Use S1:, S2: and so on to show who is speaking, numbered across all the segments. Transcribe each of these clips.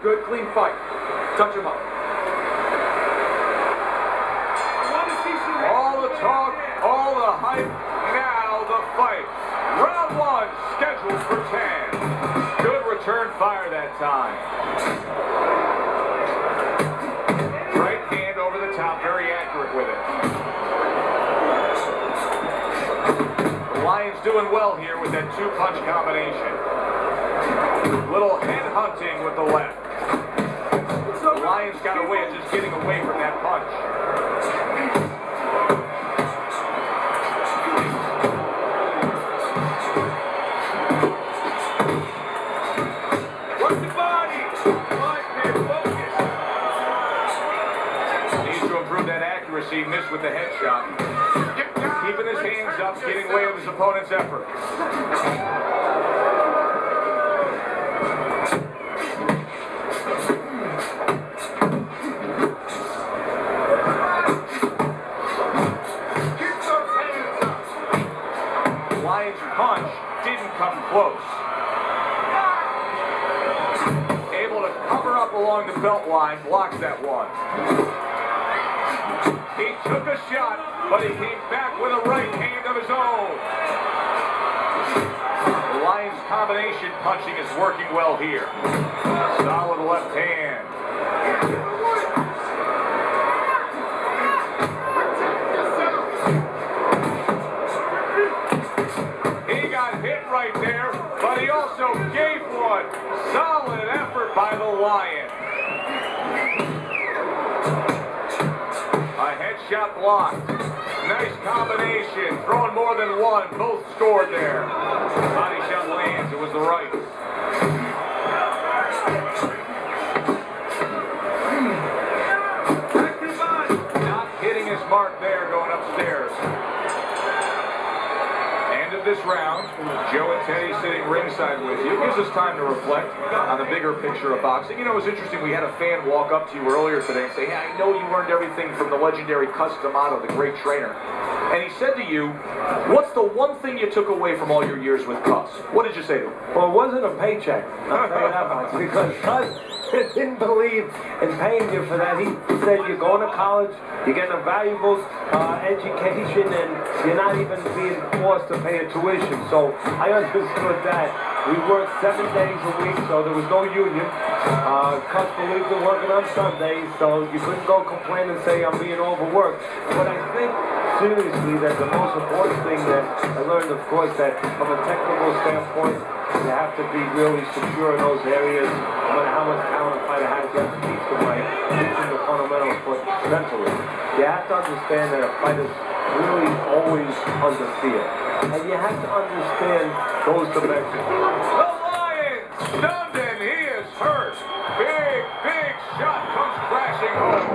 S1: good, clean fight. Touch him up.
S2: All the talk, all the hype, now the fight. Round 1, scheduled for 10. Good return fire that time. Right hand over the top, very accurate with it. The Lion's doing well here with that 2-punch combination. Little head hunting with the left. The Lion's got a way of just getting away from that punch. He missed with the headshot. Keeping his hands up, getting away with his opponent's effort. Lion's punch didn't come close. Able to cover up along the belt line, blocks that one. He took a shot, but he came back with a right hand of his own. The Lion's combination punching is working well here. Solid left hand. He got hit right there, but he also gave one. Solid effort by the Lion. Shot blocked. Nice combination. Throwing more than one. Both scored there. Body shot lands. It was the right. Not hitting his mark there going upstairs. End of this round. Joe and Teddy sitting ringside with you. It gives us time to reflect on the bigger picture of boxing. You know, it was interesting. We had a fan walk up to you earlier today and say, hey, I know you learned everything from the legendary Cus D'Amato, the great trainer. And he said to you, what's the one thing you took away from all your years with Cus? What did you say to him?
S3: Well, it wasn't a paycheck. I'll tell you that much. Because Cus didn't believe in paying you for that. He said you're going to college, you're getting a valuable education, and you're not even being forced to pay a tuition. So I understood that. We worked 7 days a week, so there was no union. Cus believed in working on Sundays, so you couldn't go complain and say I'm being overworked. But I think, seriously, that the most important thing that I learned, of course, that from a technical standpoint, you have to be really secure in those areas. No matter how much talent a fighter has, you have to teach them right, teach them the fundamentals, but mentally. You have to understand that a fighter's really always under fear. And you have to understand those dimensions.
S2: The Lion stunned and he is hurt. Big shot comes crashing home.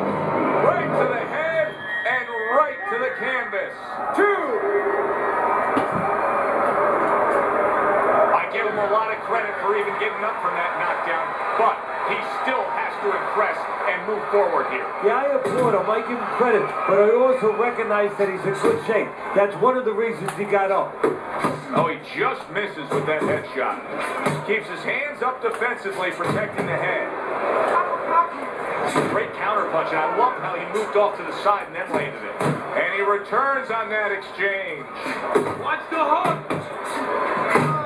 S2: Right to the head and right to the canvas. 2. I give him a lot of credit for even getting up from that knockdown, but he still has to impress and move forward here.
S3: Yeah, I applaud him. I give him credit, but I also recognize that he's in good shape. That's one of the reasons he got up.
S2: Oh, he just misses with that headshot. Keeps his hands up defensively, protecting the head. Great counterpunch, and I love how he moved off to the side and then landed it. And he returns on that exchange.
S1: Watch the hook.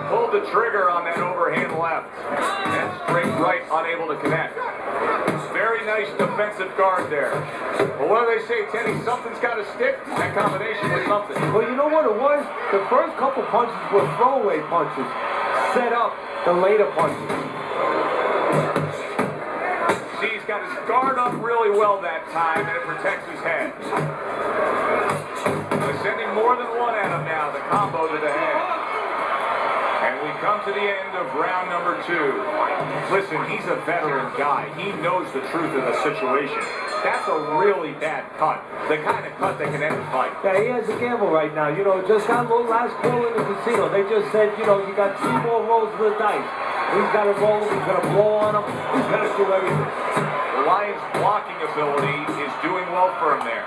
S2: Pulled the trigger on that overhand left. And straight right, unable to connect. Very nice defensive guard there. Well, what do they say, Teddy? Something's got to stick. That combination was something.
S3: Well, you know what it was? The first couple punches were throwaway punches. Set up the later punches.
S2: See, he's got his guard up really well that time, and it protects his head. They're sending more than one at him now. The combo to the head. And we come to the end of round number 2. Listen, he's a veteran guy. He knows the truth of the situation. That's a really bad cut. The kind of cut that can end a fight.
S3: Yeah, he has a gamble right now. You know, just got a little last call in the casino. They just said, you know, you got 3 more rolls of the dice. He's got to roll, he's got to blow on him, he's got to do everything.
S2: The Lion's blocking ability is doing well for him there.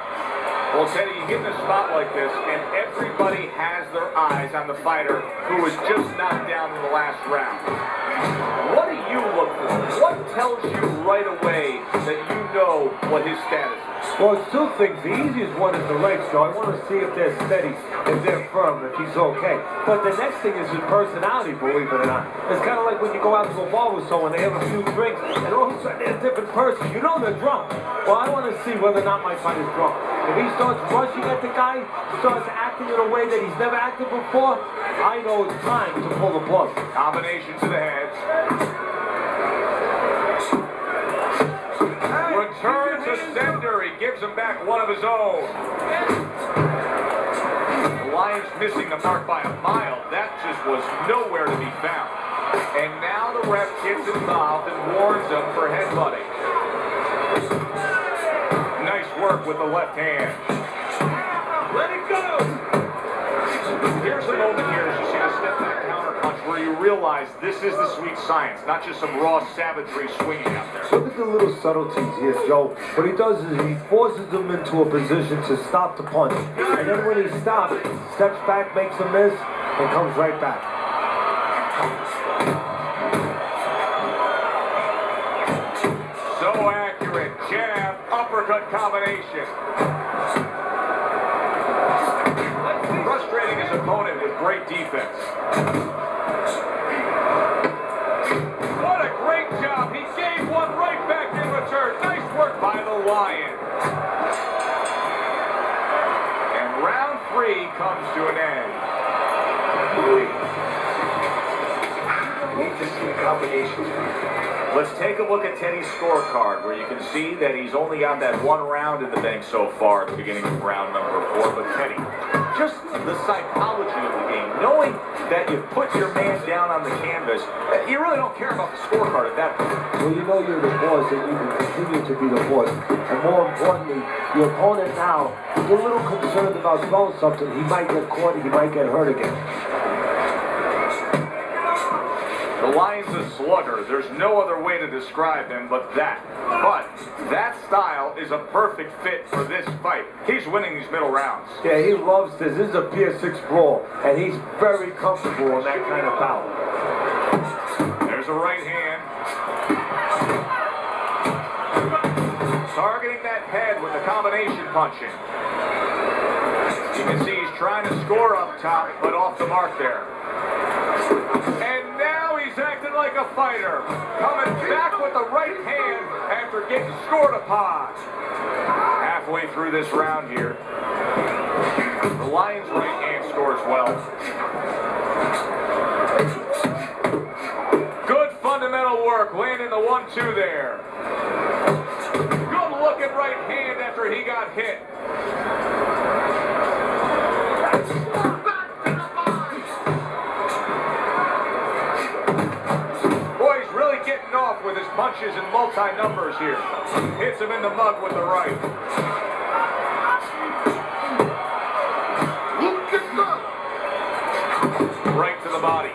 S2: Well, Teddy, you get in a spot like this, and everybody has their eyes on the fighter who was just knocked down in the last round. What do you look for? What tells you right away that you know what his status is?
S3: Well, it's two things. The easiest one is the legs, Joe. I want to see if they're steady, if they're firm, if he's okay. But the next thing is his personality, believe it or not. It's kind of like when you go out to a bar with someone, they have a few drinks, and all of a sudden they're a different person. You know they're drunk. Well, I want to see whether or not my fighter's drunk. If he starts rushing at the guy, starts acting in a way that he's never acted before, I know it's time to pull the plug.
S2: Combination to the head. Return to sender. He gives him back one of his own. The Lions missing the mark by a mile. That just was nowhere to be found. And now the ref gets involved and warns him for headbutting. Nice work with the left hand.
S1: Let it go!
S2: Here's a moment here as you see the step back counter punch where you realize this is the sweet science, not just some raw savagery swinging out there.
S3: Look at the little subtleties here, Joe. What he does is he forces them into a position to stop the punch. And then when he stops, steps back, makes a miss, and comes right back.
S2: So accurate. Jab, uppercut combination. Frustrating his opponent with great defense. What a great job. He gave one right back in return. Nice work by the Lion. And round 3 comes to an end.
S1: We need to see the combinations.
S2: Let's take a look at Teddy's scorecard, where you can see that he's only got that one round in the bank so far at the beginning of round number 4. But Teddy, just the psychology of the game, knowing that you put your man down on the canvas, you really don't care about the scorecard at that point.
S3: Well, you know you're the boss and you can continue to be the boss. And more importantly, your opponent now is a little concerned about throwing something. He might get caught, he might get hurt again.
S2: The Lion's a slugger. There's no other way to describe him but that. But that style is a perfect fit for this fight. He's winning these middle rounds.
S3: Yeah, he loves this. This is a Pier 6 brawl, and he's very comfortable in that kind of bout.
S2: There's a right hand. Targeting that head with the combination punching. You can see he's trying to score up top, but off the mark there. And now he's acting like a fighter, coming back with the right hand after getting scored upon. Halfway through this round here, the Lions' right hand scores well. Good fundamental work, landing the 1-2 there. Good looking right hand after he got hit. Getting off with his punches and multi-numbers here. Hits him in the mug with the right. Right to the body.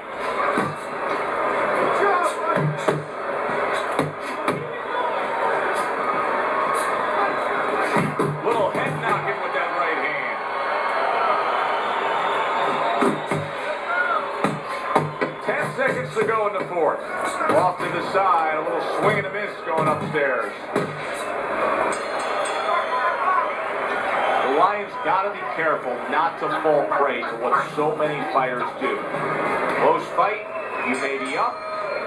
S2: Little head knocking with that right hand. 10 seconds to go in the 4th. Off to the side, a little swing and a miss going upstairs. The Lions got to be careful not to fall prey to what so many fighters do. Close fight, you may be up,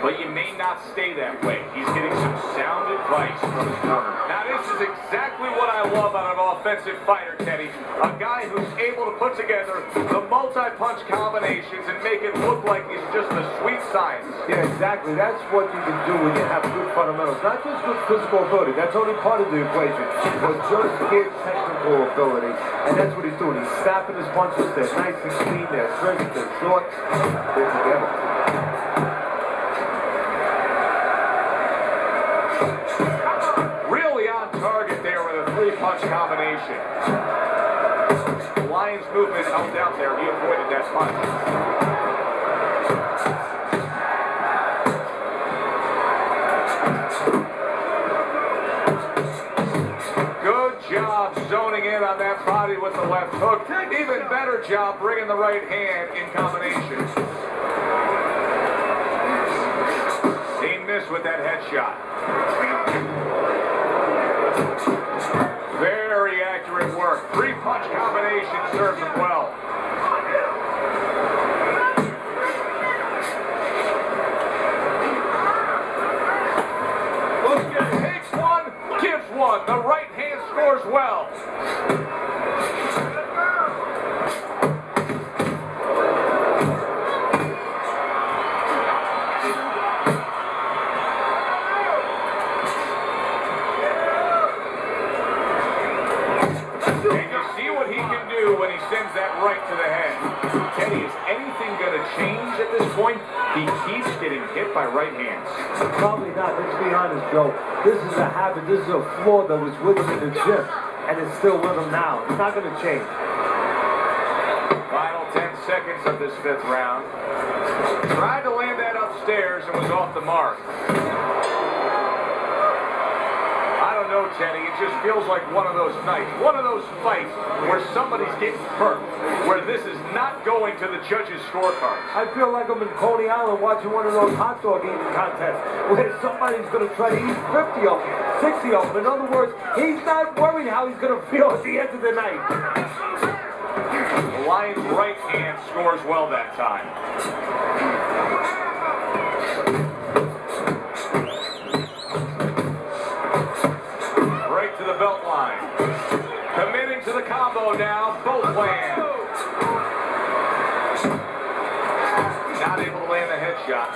S2: but you may not stay that way. He's getting some sound advice from his corner. Now this is exactly what I love out of an offensive fighter, Teddy. A guy who's able to put together the multi-punch combinations and make it look like it's just a sweet science.
S3: Yeah, exactly. That's what you can do when you have good fundamentals. Not just good physical ability. That's only part of the equation. But just good technical ability. And that's what he's doing. He's snapping his punches. They're nice and clean. They're crisp. They're short. They're together.
S2: Really on target there with a 3-punch combination. The Lions' movement helped out there. He avoided that punch. Good job zoning in on that body with the left hook. Even better job bringing the right hand in combination. He missed with that headshot. Very accurate work. Three-punch combination serves him well. Takes one, gives one. The right hand scores well. When he sends that right to the head. Teddy, is anything going to change at this point? He keeps getting hit by right hands.
S3: Probably not. Let's be honest, Joe. This is a habit. This is a flaw that was with him in the gym, and it's still with him now. It's not going to change.
S2: Final 10 seconds of this fifth round. Tried to land that upstairs and was off the mark. No, Teddy, it just feels like one of those nights, one of those fights where somebody's getting hurt, where this is not going to the judges' scorecards.
S3: I feel like I'm in Coney Island watching one of those hot dog eating contests where somebody's going to try to eat 50 of them, 60 of them. In other words, he's not worried how he's going to feel at the end of the night.
S2: The Lion's right hand scores well that time. To the belt line. Committing to the combo now. Both land. Not able to land the headshot.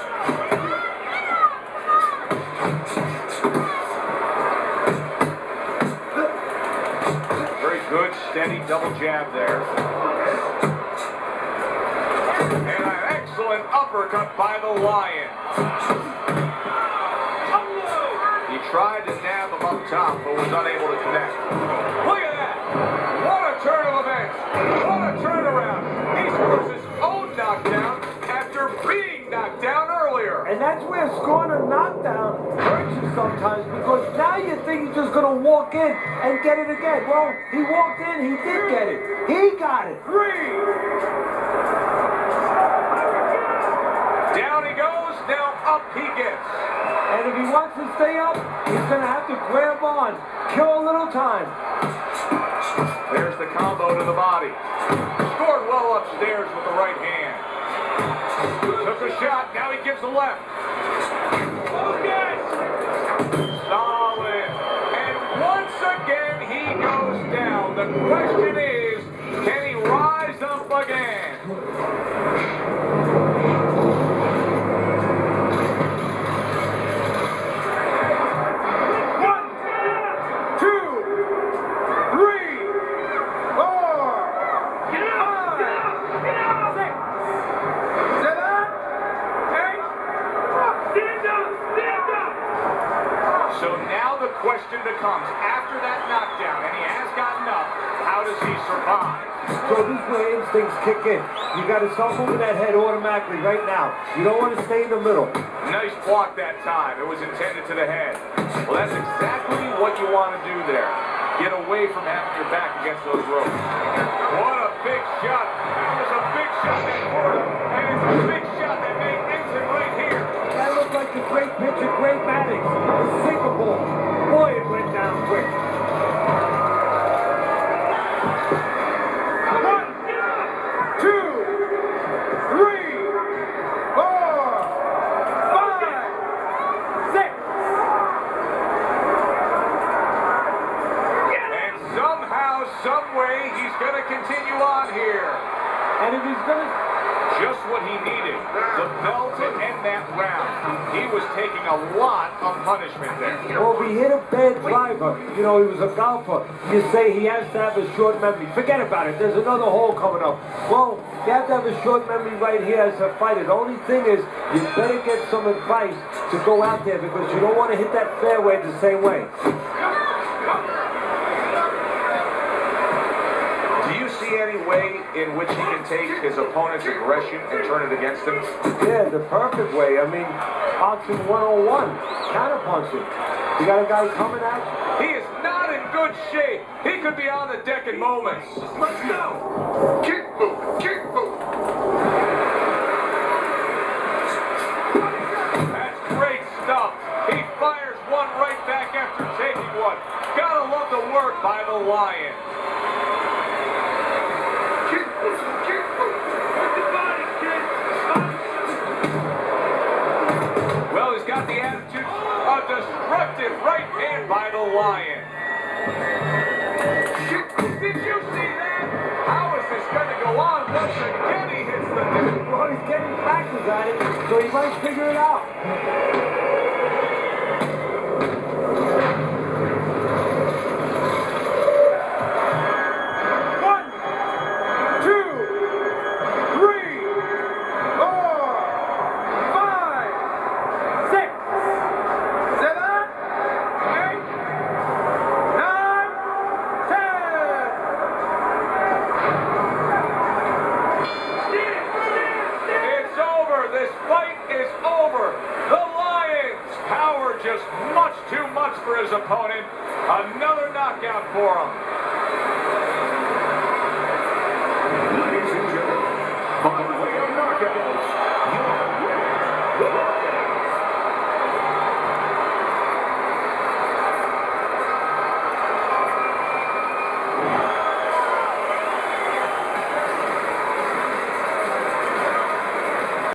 S2: Very good, steady double jab there. And an excellent uppercut by the Lion. He tried to nab him up top, but was unable to connect. Look at that! What a turn of events! What a turnaround! He scores his own knockdown after being knocked down earlier.
S3: And that's where scoring a knockdown hurts you sometimes, because now you think he's just going to walk in and get it again. Well, he walked in, he did get it. He got it.
S2: Down he goes, now up he gets.
S3: And if he wants to stay up, he's going to have to grab on, kill a little time.
S2: There's the combo to the body. Scored well upstairs with the right hand. Took a shot, now he gives the left. Solid. And once again he goes down. The question is, can he rise up again? So now the question becomes, after that knockdown, and he has gotten up, how does he survive?
S3: So this is where instincts kick in. You got to start moving that head automatically right now. You don't want to stay in the middle.
S2: Nice block that time. It was intended to the head. Well, that's exactly what you want to do there. Get away from having your back against those ropes. What a big shot. It was a big shot that scored him, and it's a big shot that made Nixon right here.
S3: That looked like the great pitcher, Great Maddox. The sinker ball. Boy, it went down quick.
S2: 1, 2, 3, 4, 5, 6. And somehow, some way, he's going to continue on here.
S3: And if he's going to...
S2: Just what he needed. The bell to end that round. He was taking a lot of punishment there.
S3: Well, if he hit a bad driver, you know, he was a golfer, you say he has to have a short memory. Forget about it. There's another hole coming up. Well, you have to have a short memory right here as a fighter. The only thing is, you better get some advice to go out there, because you don't want to hit that fairway the same way.
S2: Any way in which he can take his opponent's aggression and turn it against him?
S3: Yeah, the perfect way. I mean, boxing 101, counterpunching. You got a guy coming at you.
S2: He is not in good shape. He could be on the deck in moments.
S1: Let's go. Kick move. Kick move.
S2: That's great stuff. He fires one right back after taking one. Gotta love the work by the Lion.
S1: Kick move. Kick move. With the body, kid.
S2: Well, he's got the attitude. A destructive right hand by the Lion. Did you see that? How is this going to go on? Once again he hits the net.
S3: Well, he's getting practice at it, so he might figure it out.
S2: One, two, three, 4, 5, 6, 7, 8, 9, 10. It's over. This fight is over. The Lions' power just much too much for his opponent. Another knockout for him.